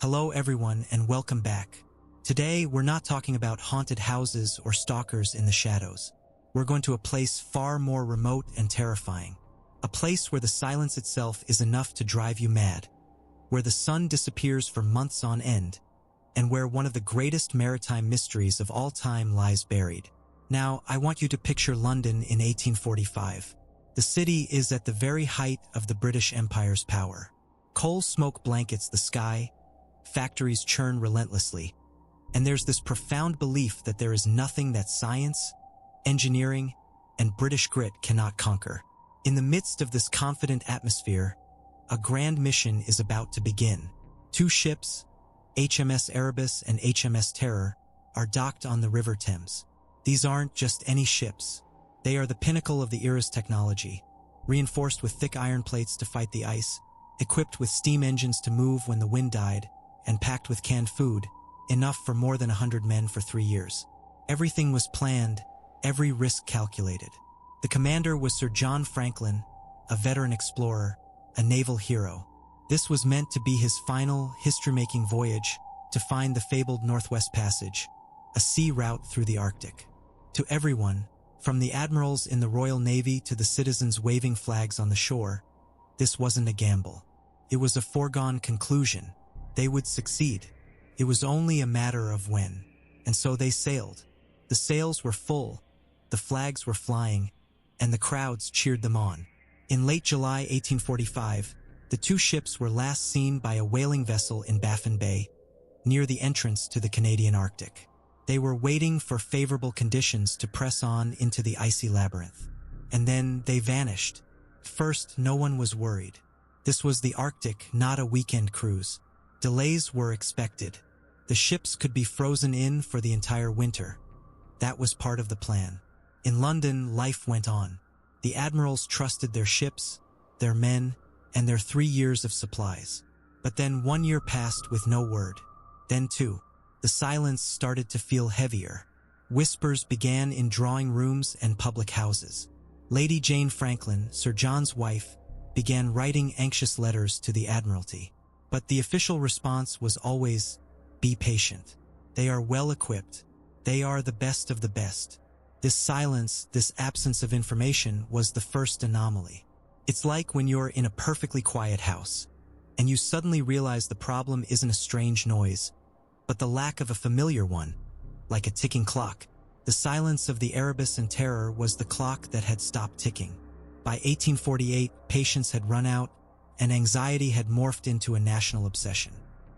Hello everyone and welcome back. Today we're not talking about haunted houses or stalkers in the shadows. We're going to a place far more remote and terrifying. A place where the silence itself is enough to drive you mad. Where the sun disappears for months on end. And where one of the greatest maritime mysteries of all time lies buried. Now, I want you to picture London in 1845. The city is at the very height of the British Empire's power. Coal smoke blankets the sky, factories churn relentlessly, and there's this profound belief that there is nothing that science, engineering, and British grit cannot conquer. In the midst of this confident atmosphere, a grand mission is about to begin. Two ships, HMS Erebus and HMS Terror, are docked on the River Thames. These aren't just any ships. They are the pinnacle of the era's technology, reinforced with thick iron plates to fight the ice, equipped with steam engines to move when the wind died, and packed with canned food, enough for more than 100 men for 3 years. Everything was planned, every risk calculated. The commander was Sir John Franklin, a veteran explorer, a naval hero. This was meant to be his final, history-making voyage to find the fabled Northwest Passage, a sea route through the Arctic. To everyone, from the admirals in the Royal Navy to the citizens waving flags on the shore, this wasn't a gamble. It was a foregone conclusion. They would succeed. It was only a matter of when. And so they sailed. The sails were full, the flags were flying, and the crowds cheered them on. In late July 1845, the two ships were last seen by a whaling vessel in Baffin Bay, near the entrance to the Canadian Arctic. They were waiting for favorable conditions to press on into the icy labyrinth. And then they vanished. First, no one was worried. This was the Arctic, not a weekend cruise. Delays were expected. The ships could be frozen in for the entire winter. That was part of the plan. In London, life went on. The admirals trusted their ships, their men, and their 3 years of supplies. But then 1 year passed with no word. Then 2. The silence started to feel heavier. Whispers began in drawing rooms and public houses. Lady Jane Franklin, Sir John's wife, began writing anxious letters to the Admiralty. But the official response was always, "Be patient. They are well equipped. They are the best of the best." This silence, this absence of information, was the first anomaly. It's like when you're in a perfectly quiet house, and you suddenly realize the problem isn't a strange noise, but the lack of a familiar one, like a ticking clock. The silence of the Erebus and Terror was the clock that had stopped ticking. By 1848, patience had run out, and anxiety had morphed into a national obsession.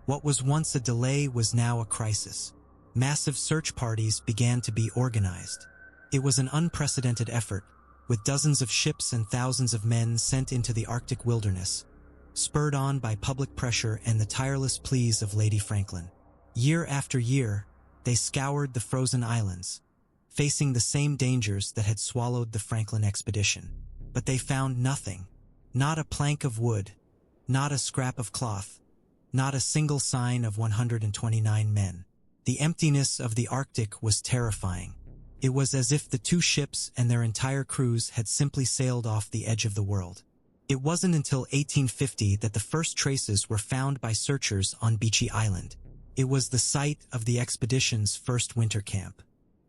What was once a delay was now a crisis. Massive search parties began to be organized. It was an unprecedented effort, with dozens of ships and thousands of men sent into the Arctic wilderness, spurred on by public pressure and the tireless pleas of Lady Franklin. Year after year, they scoured the frozen islands, facing the same dangers that had swallowed the Franklin expedition. But they found nothing. Not a plank of wood, not a scrap of cloth, not a single sign of 129 men. The emptiness of the Arctic was terrifying. It was as if the two ships and their entire crews had simply sailed off the edge of the world. It wasn't until 1850 that the first traces were found by searchers on Beechey Island. It was the site of the expedition's first winter camp.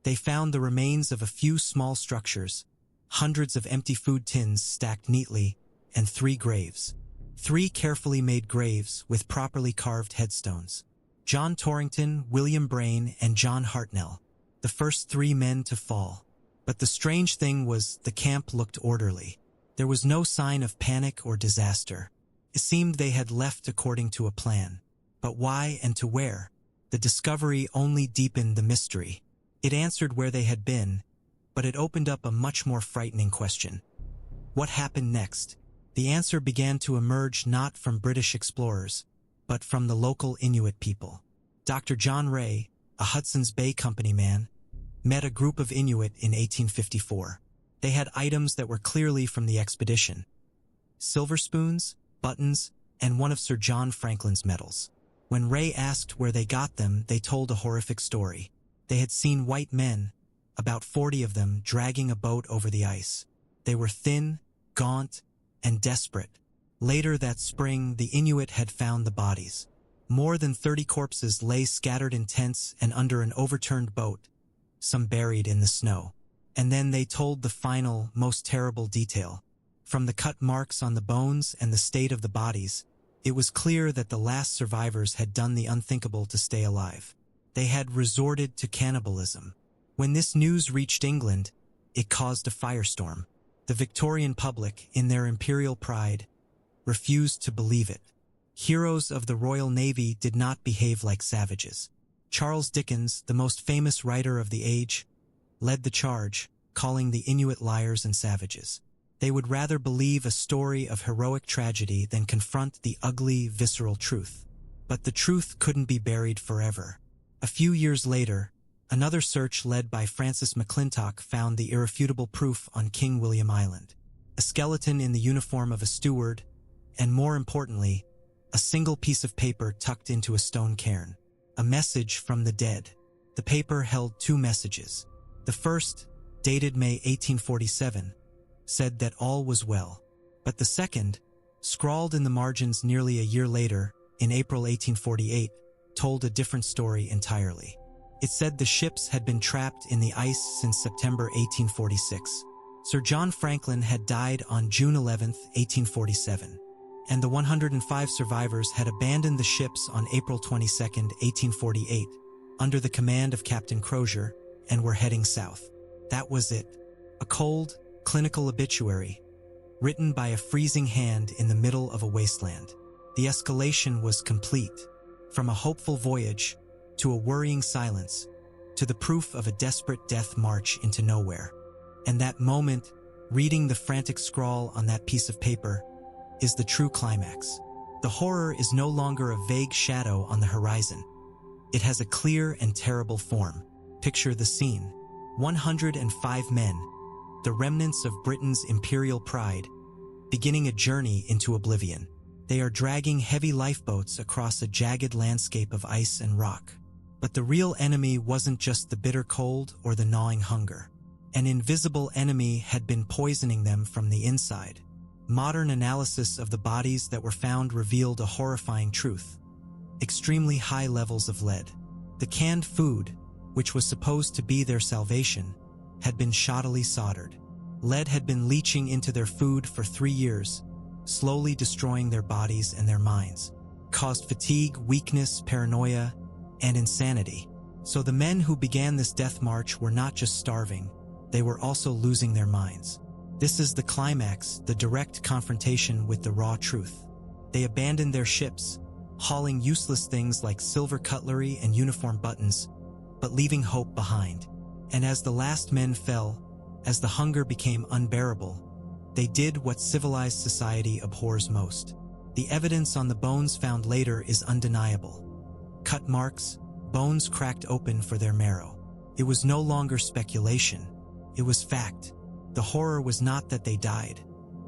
They found the remains of a few small structures, hundreds of empty food tins stacked neatly, and 3 graves. 3 carefully made graves with properly carved headstones. John Torrington, William Braine, and John Hartnell, the first 3 men to fall. But the strange thing was the camp looked orderly. There was no sign of panic or disaster. It seemed they had left according to a plan. But why and to where? The discovery only deepened the mystery. It answered where they had been, but it opened up a much more frightening question. What happened next? The answer began to emerge not from British explorers, but from the local Inuit people. Dr. John Ray, a Hudson's Bay Company man, met a group of Inuit in 1854. They had items that were clearly from the expedition: silver spoons, buttons, and one of Sir John Franklin's medals. When Ray asked where they got them, they told a horrific story. They had seen white men, about 40 of them, dragging a boat over the ice. They were thin, gaunt, and desperate. Later that spring, the Inuit had found the bodies. More than 30 corpses lay scattered in tents and under an overturned boat, some buried in the snow. And then they told the final, most terrible detail. From the cut marks on the bones and the state of the bodies, it was clear that the last survivors had done the unthinkable to stay alive. They had resorted to cannibalism. When this news reached England, it caused a firestorm. The Victorian public, in their imperial pride, refused to believe it. Heroes of the Royal Navy did not behave like savages. Charles Dickens, the most famous writer of the age, led the charge, calling the Inuit liars and savages. They would rather believe a story of heroic tragedy than confront the ugly, visceral truth. But the truth couldn't be buried forever. A few years later, another search led by Francis McClintock found the irrefutable proof on King William Island. A skeleton in the uniform of a steward, and more importantly, a single piece of paper tucked into a stone cairn. A message from the dead. The paper held two messages. The first, dated May 1847, said that all was well. But the second, scrawled in the margins nearly a year later, in April 1848, told a different story entirely. It said the ships had been trapped in the ice since September 1846. Sir John Franklin had died on June 11, 1847. And the 105 survivors had abandoned the ships on April 22, 1848, under the command of Captain Crozier, and were heading south. That was it. A cold, clinical obituary, written by a freezing hand in the middle of a wasteland. The escalation was complete. From a hopeful voyage, to a worrying silence, to the proof of a desperate death march into nowhere. And that moment, reading the frantic scrawl on that piece of paper, is the true climax. The horror is no longer a vague shadow on the horizon. It has a clear and terrible form. Picture the scene. 105 men, the remnants of Britain's imperial pride, beginning a journey into oblivion. They are dragging heavy lifeboats across a jagged landscape of ice and rock. But the real enemy wasn't just the bitter cold or the gnawing hunger. An invisible enemy had been poisoning them from the inside. Modern analysis of the bodies that were found revealed a horrifying truth. Extremely high levels of lead. The canned food, which was supposed to be their salvation, had been shoddily soldered. Lead had been leaching into their food for 3 years, slowly destroying their bodies and their minds. Caused fatigue, weakness, paranoia, and insanity. So the men who began this death march were not just starving, they were also losing their minds. This is the climax, the direct confrontation with the raw truth. They abandoned their ships, hauling useless things like silver cutlery and uniform buttons, but leaving hope behind. And as the last men fell, as the hunger became unbearable, they did what civilized society abhors most. The evidence on the bones found later is undeniable. Cut marks, bones cracked open for their marrow. It was no longer speculation. It was fact. The horror was not that they died,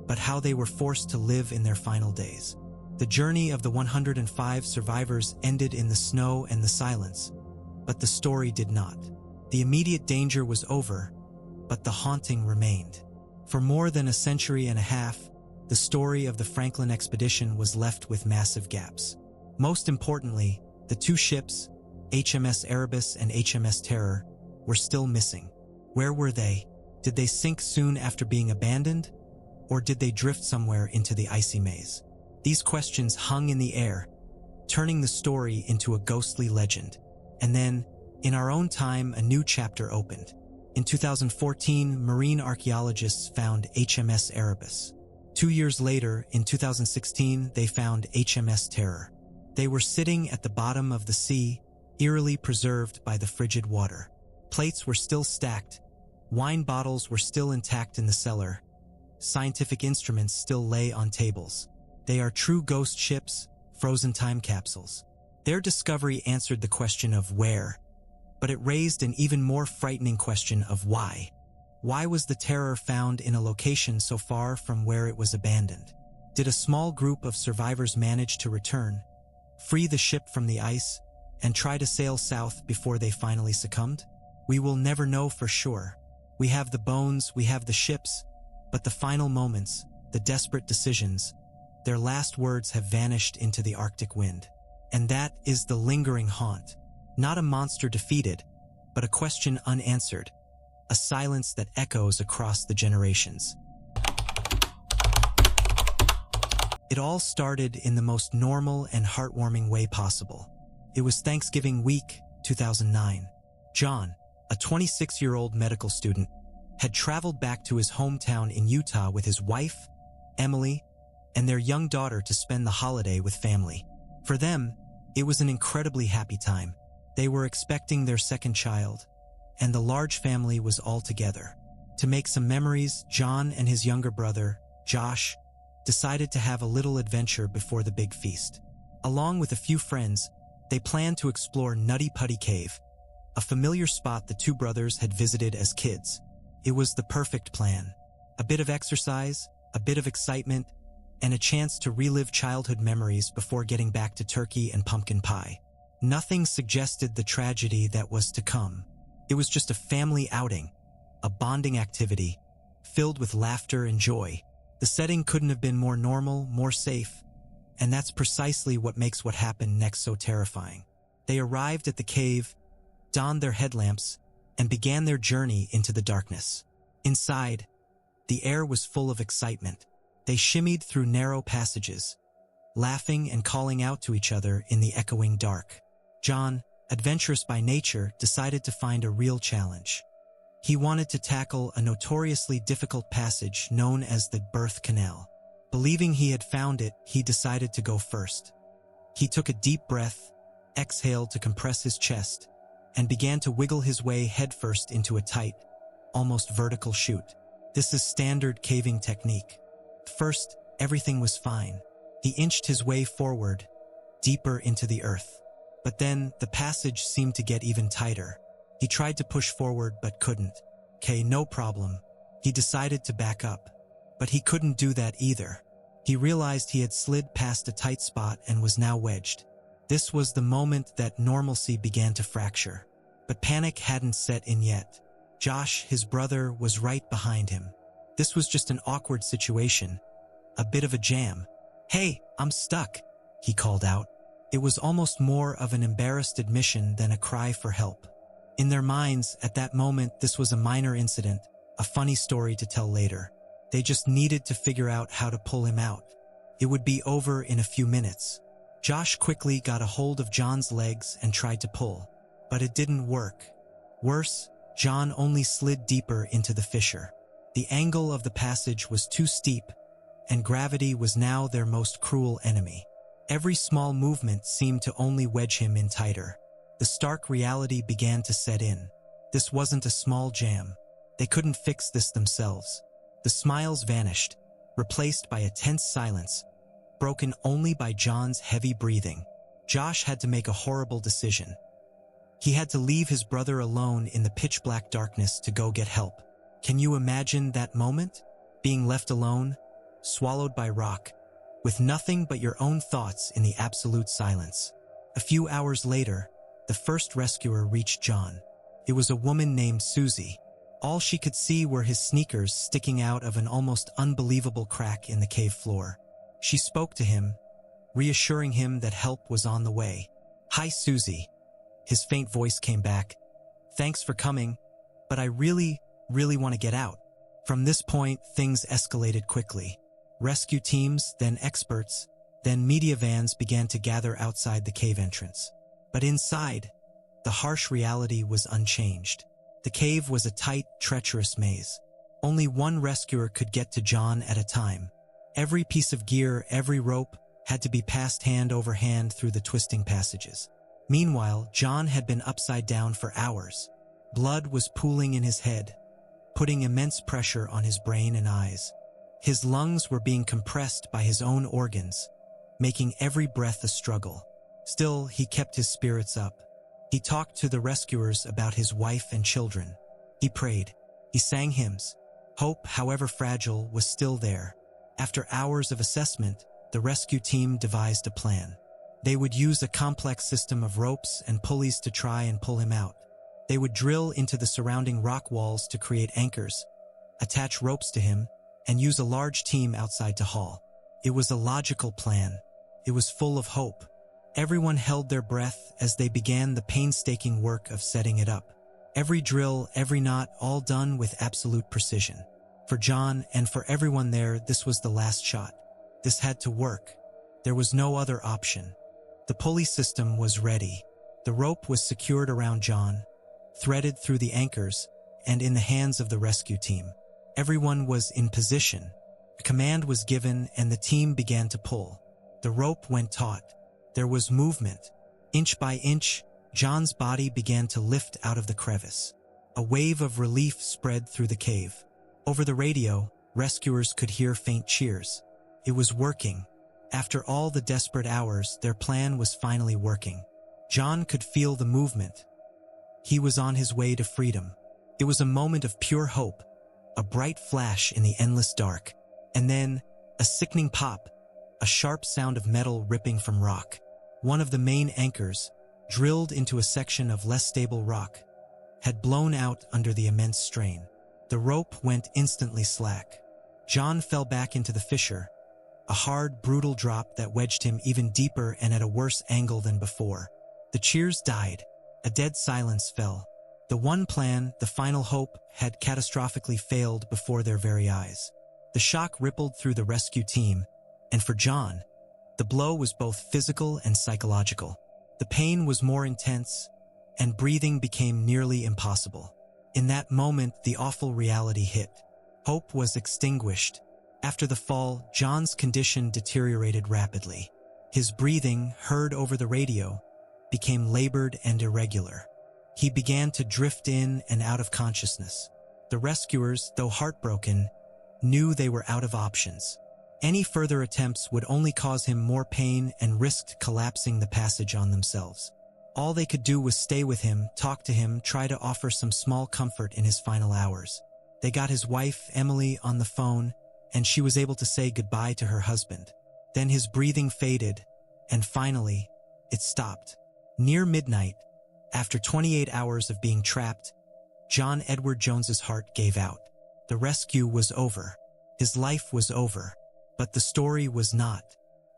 but how they were forced to live in their final days. The journey of the 105 survivors ended in the snow and the silence, but the story did not. The immediate danger was over, but the haunting remained. For more than a century and a half, the story of the Franklin expedition was left with massive gaps. Most importantly, the two ships, HMS Erebus and HMS Terror, were still missing. Where were they? Did they sink soon after being abandoned? Or did they drift somewhere into the icy maze? These questions hung in the air, turning the story into a ghostly legend. And then, in our own time, a new chapter opened. In 2014, marine archaeologists found HMS Erebus. 2 years later, in 2016, they found HMS Terror. They were sitting at the bottom of the sea, eerily preserved by the frigid water. Plates were still stacked, wine bottles were still intact in the cellar, scientific instruments still lay on tables. They are true ghost ships, frozen time capsules. Their discovery answered the question of where, but it raised an even more frightening question of why. Why was the Terror found in a location so far from where it was abandoned? Did a small group of survivors manage to return, free the ship from the ice, and try to sail south before they finally succumbed? We will never know for sure. We have the bones, we have the ships, but the final moments, the desperate decisions, their last words have vanished into the Arctic wind. And that is the lingering haunt. Not a monster defeated, but a question unanswered. A silence that echoes across the generations. It all started in the most normal and heartwarming way possible. It was Thanksgiving week, 2009. John, a 26-year-old medical student, had traveled back to his hometown in Utah with his wife, Emily, and their young daughter to spend the holiday with family. For them, it was an incredibly happy time. They were expecting their second child, and the large family was all together. To make some memories, John and his younger brother, Josh, decided to have a little adventure before the big feast. Along with a few friends, they planned to explore Nutty Putty Cave, a familiar spot the two brothers had visited as kids. It was the perfect plan. A bit of exercise, a bit of excitement, and a chance to relive childhood memories before getting back to turkey and pumpkin pie. Nothing suggested the tragedy that was to come. It was just a family outing, a bonding activity, filled with laughter and joy. The setting couldn't have been more normal, more safe, and that's precisely what makes what happened next so terrifying. They arrived at the cave, donned their headlamps, and began their journey into the darkness. Inside, the air was full of excitement. They shimmied through narrow passages, laughing and calling out to each other in the echoing dark. John, adventurous by nature, decided to find a real challenge. He wanted to tackle a notoriously difficult passage known as the Birth Canal. Believing he had found it, he decided to go first. He took a deep breath, exhaled to compress his chest, and began to wiggle his way headfirst into a tight, almost vertical chute. This is standard caving technique. First, everything was fine. He inched his way forward, deeper into the earth. But then, the passage seemed to get even tighter. He tried to push forward but couldn't. Okay, no problem. He decided to back up. But he couldn't do that either. He realized he had slid past a tight spot and was now wedged. This was the moment that normalcy began to fracture. But panic hadn't set in yet. Josh, his brother, was right behind him. This was just an awkward situation. A bit of a jam. "Hey, I'm stuck," he called out. It was almost more of an embarrassed admission than a cry for help. In their minds, at that moment, this was a minor incident, a funny story to tell later. They just needed to figure out how to pull him out. It would be over in a few minutes. Josh quickly got a hold of John's legs and tried to pull, but it didn't work. Worse, John only slid deeper into the fissure. The angle of the passage was too steep, and gravity was now their most cruel enemy. Every small movement seemed to only wedge him in tighter. The stark reality began to set in. This wasn't a small jam. They couldn't fix this themselves. The smiles vanished, replaced by a tense silence, broken only by John's heavy breathing. Josh had to make a horrible decision. He had to leave his brother alone in the pitch-black darkness to go get help. Can you imagine that moment? Being left alone, swallowed by rock, with nothing but your own thoughts in the absolute silence. A few hours later, the first rescuer reached John. It was a woman named Susie. All she could see were his sneakers sticking out of an almost unbelievable crack in the cave floor. She spoke to him, reassuring him that help was on the way. "Hi, Susie." His faint voice came back. "Thanks for coming, but I really want to get out." From this point, things escalated quickly. Rescue teams, then experts, then media vans began to gather outside the cave entrance. But inside, the harsh reality was unchanged. The cave was a tight, treacherous maze. Only one rescuer could get to John at a time. Every piece of gear, every rope, had to be passed hand over hand through the twisting passages. Meanwhile, John had been upside down for hours. Blood was pooling in his head, putting immense pressure on his brain and eyes. His lungs were being compressed by his own organs, making every breath a struggle. Still, he kept his spirits up. He talked to the rescuers about his wife and children. He prayed. He sang hymns. Hope, however fragile, was still there. After hours of assessment, the rescue team devised a plan. They would use a complex system of ropes and pulleys to try and pull him out. They would drill into the surrounding rock walls to create anchors, attach ropes to him, and use a large team outside to haul. It was a logical plan. It was full of hope. Everyone held their breath as they began the painstaking work of setting it up. Every drill, every knot, all done with absolute precision. For John and for everyone there, this was the last shot. This had to work. There was no other option. The pulley system was ready. The rope was secured around John, threaded through the anchors, and in the hands of the rescue team. Everyone was in position. A command was given and the team began to pull. The rope went taut. There was movement. Inch by inch, John's body began to lift out of the crevice. A wave of relief spread through the cave. Over the radio, rescuers could hear faint cheers. It was working. After all the desperate hours, their plan was finally working. John could feel the movement. He was on his way to freedom. It was a moment of pure hope, a bright flash in the endless dark, and then a sickening pop, a sharp sound of metal ripping from rock. One of the main anchors, drilled into a section of less stable rock, had blown out under the immense strain. The rope went instantly slack. John fell back into the fissure, a hard, brutal drop that wedged him even deeper and at a worse angle than before. The cheers died. A dead silence fell. The one plan, the final hope, had catastrophically failed before their very eyes. The shock rippled through the rescue team, and for John, the blow was both physical and psychological. The pain was more intense, and breathing became nearly impossible. In that moment, the awful reality hit. Hope was extinguished. After the fall, John's condition deteriorated rapidly. His breathing, heard over the radio, became labored and irregular. He began to drift in and out of consciousness. The rescuers, though heartbroken, knew they were out of options. Any further attempts would only cause him more pain and risked collapsing the passage on themselves. All they could do was stay with him, talk to him, try to offer some small comfort in his final hours. They got his wife, Emily, on the phone, and she was able to say goodbye to her husband. Then his breathing faded, and finally, it stopped. Near midnight, after 28 hours of being trapped, John Edward Jones's heart gave out. The rescue was over. His life was over. But the story was not.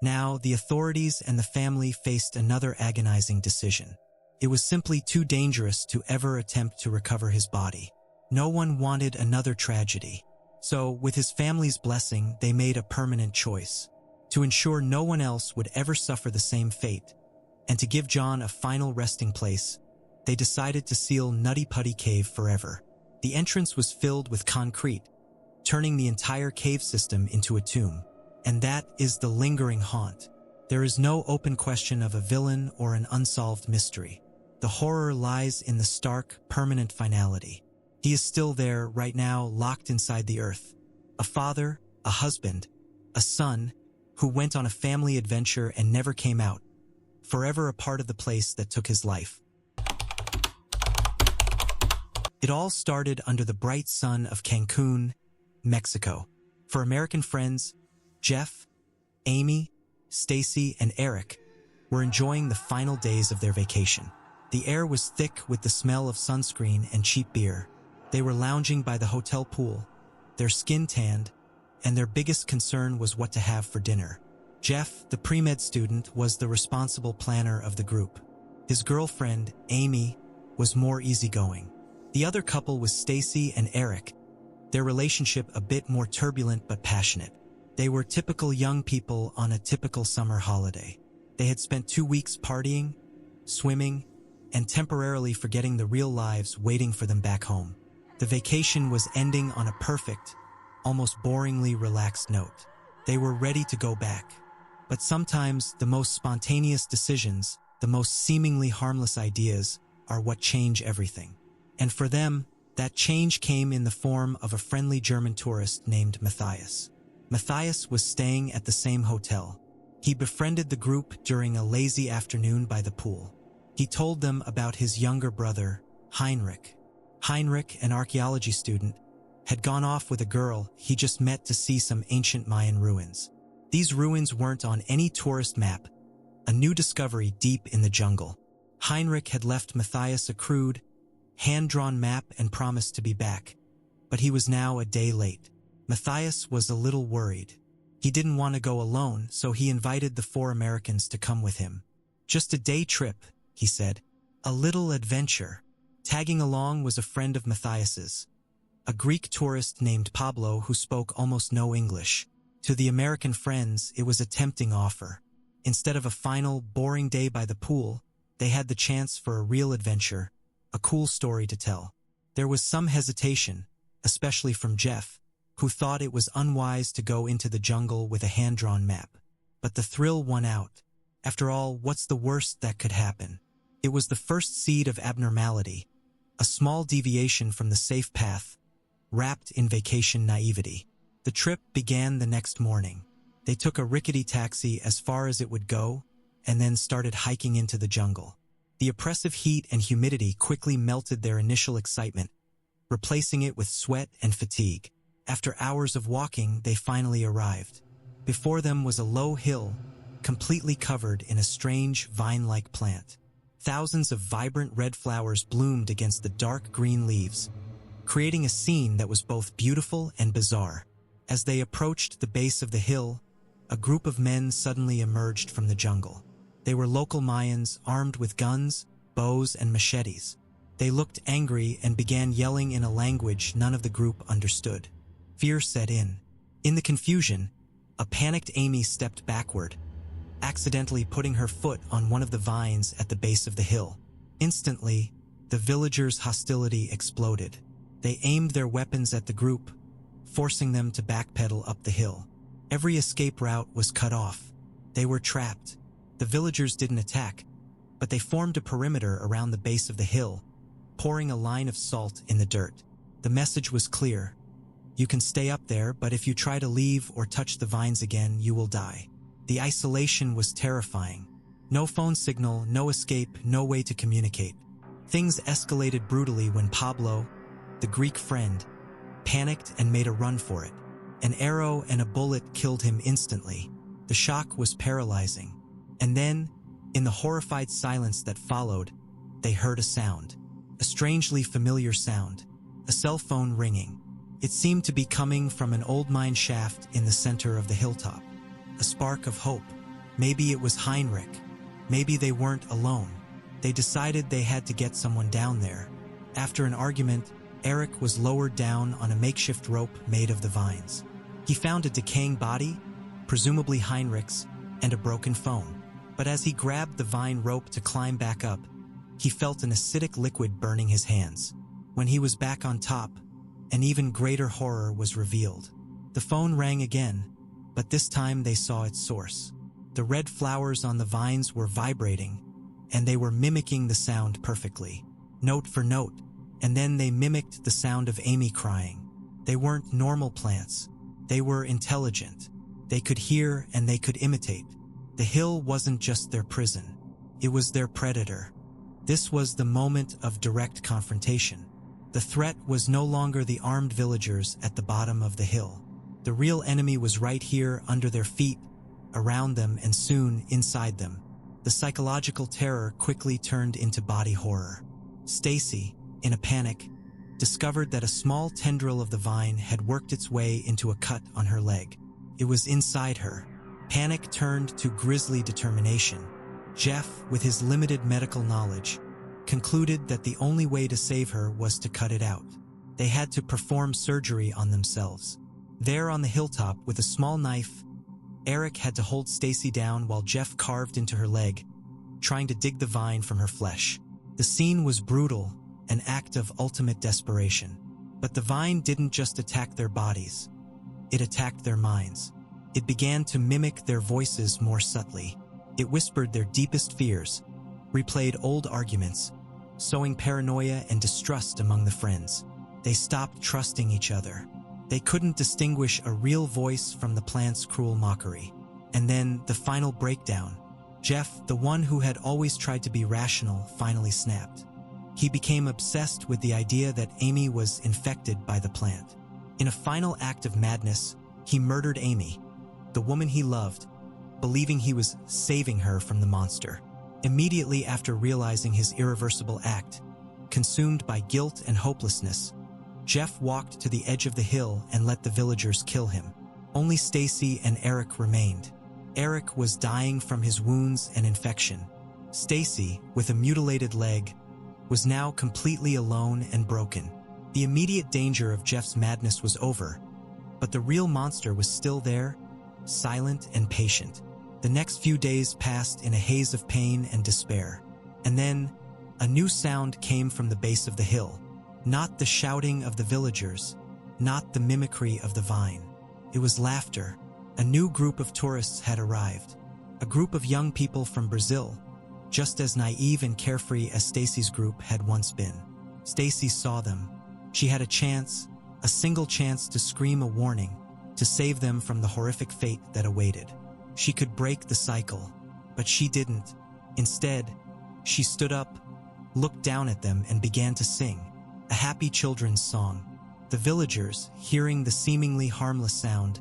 Now, the authorities and the family faced another agonizing decision. It was simply too dangerous to ever attempt to recover his body. No one wanted another tragedy. So, with his family's blessing, they made a permanent choice. To ensure no one else would ever suffer the same fate, and to give John a final resting place, they decided to seal Nutty Putty Cave forever. The entrance was filled with concrete, turning the entire cave system into a tomb. And that is the lingering haunt. There is no open question of a villain or an unsolved mystery. The horror lies in the stark, permanent finality. He is still there right now, locked inside the earth. A father, a husband, a son, who went on a family adventure and never came out, forever a part of the place that took his life. It all started under the bright sun of Cancun, Mexico. For American friends, Jeff, Amy, Stacy, and Eric were enjoying the final days of their vacation. The air was thick with the smell of sunscreen and cheap beer. They were lounging by the hotel pool, their skin tanned, and their biggest concern was what to have for dinner. Jeff, the pre-med student, was the responsible planner of the group. His girlfriend, Amy, was more easygoing. The other couple was Stacy and Eric, their relationship a bit more turbulent but passionate. They were typical young people on a typical summer holiday. They had spent 2 weeks partying, swimming, and temporarily forgetting the real lives waiting for them back home. The vacation was ending on a perfect, almost boringly relaxed note. They were ready to go back. But sometimes the most spontaneous decisions, the most seemingly harmless ideas, are what change everything. And for them, that change came in the form of a friendly German tourist named Matthias. Matthias was staying at the same hotel. He befriended the group during a lazy afternoon by the pool. He told them about his younger brother, Heinrich. Heinrich, an archaeology student, had gone off with a girl he just met to see some ancient Mayan ruins. These ruins weren't on any tourist map, a new discovery deep in the jungle. Heinrich had left Matthias a crude, hand-drawn map and promised to be back, but he was now a day late. Matthias was a little worried. He didn't want to go alone, so he invited the 4 Americans to come with him. "Just a day trip," he said. "A little adventure." Tagging along was a friend of Matthias's, a Greek tourist named Pablo who spoke almost no English. To the American friends, it was a tempting offer. Instead of a final, boring day by the pool, they had the chance for a real adventure, a cool story to tell. There was some hesitation, especially from Jeff, who thought it was unwise to go into the jungle with a hand-drawn map. But the thrill won out. After all, what's the worst that could happen? It was the first seed of abnormality, a small deviation from the safe path, wrapped in vacation naivety. The trip began the next morning. They took a rickety taxi as far as it would go, and then started hiking into the jungle. The oppressive heat and humidity quickly melted their initial excitement, replacing it with sweat and fatigue. After hours of walking, they finally arrived. Before them was a low hill, completely covered in a strange vine-like plant. Thousands of vibrant red flowers bloomed against the dark green leaves, creating a scene that was both beautiful and bizarre. As they approached the base of the hill, a group of men suddenly emerged from the jungle. They were local Mayans armed with guns, bows, and machetes. They looked angry and began yelling in a language none of the group understood. Fear set in. In the confusion, a panicked Amy stepped backward, accidentally putting her foot on one of the vines at the base of the hill. Instantly, the villagers' hostility exploded. They aimed their weapons at the group, forcing them to backpedal up the hill. Every escape route was cut off. They were trapped. The villagers didn't attack, but they formed a perimeter around the base of the hill, pouring a line of salt in the dirt. The message was clear. You can stay up there, but if you try to leave or touch the vines again, you will die. The isolation was terrifying. No phone signal, no escape, no way to communicate. Things escalated brutally when Pablo, the Greek friend, panicked and made a run for it. An arrow and a bullet killed him instantly. The shock was paralyzing. And then, in the horrified silence that followed, they heard a sound. A strangely familiar sound. A cell phone ringing. It seemed to be coming from an old mine shaft in the center of the hilltop. A spark of hope. Maybe it was Heinrich. Maybe they weren't alone. They decided they had to get someone down there. After an argument, Eric was lowered down on a makeshift rope made of the vines. He found a decaying body, presumably Heinrich's, and a broken phone. But as he grabbed the vine rope to climb back up, he felt an acidic liquid burning his hands. When he was back on top, an even greater horror was revealed. The phone rang again, but this time they saw its source. The red flowers on the vines were vibrating, and they were mimicking the sound perfectly, note for note, and then they mimicked the sound of Amy crying. They weren't normal plants. They were intelligent. They could hear and they could imitate. The hill wasn't just their prison. It was their predator. This was the moment of direct confrontation. The threat was no longer the armed villagers at the bottom of the hill. The real enemy was right here under their feet, around them, and soon inside them. The psychological terror quickly turned into body horror. Stacy, in a panic, discovered that a small tendril of the vine had worked its way into a cut on her leg. It was inside her. Panic turned to grisly determination. Jeff, with his limited medical knowledge, concluded that the only way to save her was to cut it out. They had to perform surgery on themselves. There on the hilltop, with a small knife, Eric had to hold Stacy down while Jeff carved into her leg, trying to dig the vine from her flesh. The scene was brutal, an act of ultimate desperation. But the vine didn't just attack their bodies. It attacked their minds. It began to mimic their voices more subtly. It whispered their deepest fears, replayed old arguments, sowing paranoia and distrust among the friends. They stopped trusting each other. They couldn't distinguish a real voice from the plant's cruel mockery. And then, the final breakdown. Jeff, the one who had always tried to be rational, finally snapped. He became obsessed with the idea that Amy was infected by the plant. In a final act of madness, he murdered Amy, the woman he loved, believing he was saving her from the monster. Immediately after realizing his irreversible act, consumed by guilt and hopelessness, Jeff walked to the edge of the hill and let the villagers kill him. Only Stacy and Eric remained. Eric was dying from his wounds and infection. Stacy, with a mutilated leg, was now completely alone and broken. The immediate danger of Jeff's madness was over, but the real monster was still there, silent and patient. The next few days passed in a haze of pain and despair. And then, a new sound came from the base of the hill. Not the shouting of the villagers, not the mimicry of the vine. It was laughter. A new group of tourists had arrived. A group of young people from Brazil, just as naive and carefree as Stacy's group had once been. Stacy saw them. She had a chance, a single chance to scream a warning, to save them from the horrific fate that awaited. She could break the cycle, but she didn't. Instead, she stood up, looked down at them, and began to sing, a happy children's song. The villagers, hearing the seemingly harmless sound,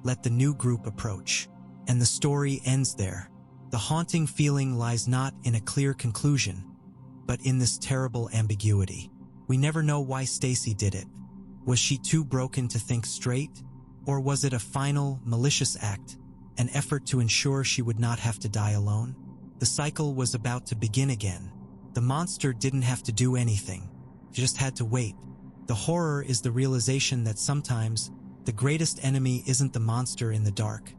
let the new group approach. And the story ends there. The haunting feeling lies not in a clear conclusion, but in this terrible ambiguity. We never know why Stacy did it. Was she too broken to think straight? Or was it a final, malicious act, an effort to ensure she would not have to die alone? The cycle was about to begin again. The monster didn't have to do anything. She just had to wait. The horror is the realization that sometimes the greatest enemy isn't the monster in the dark,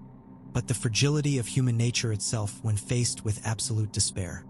but the fragility of human nature itself when faced with absolute despair.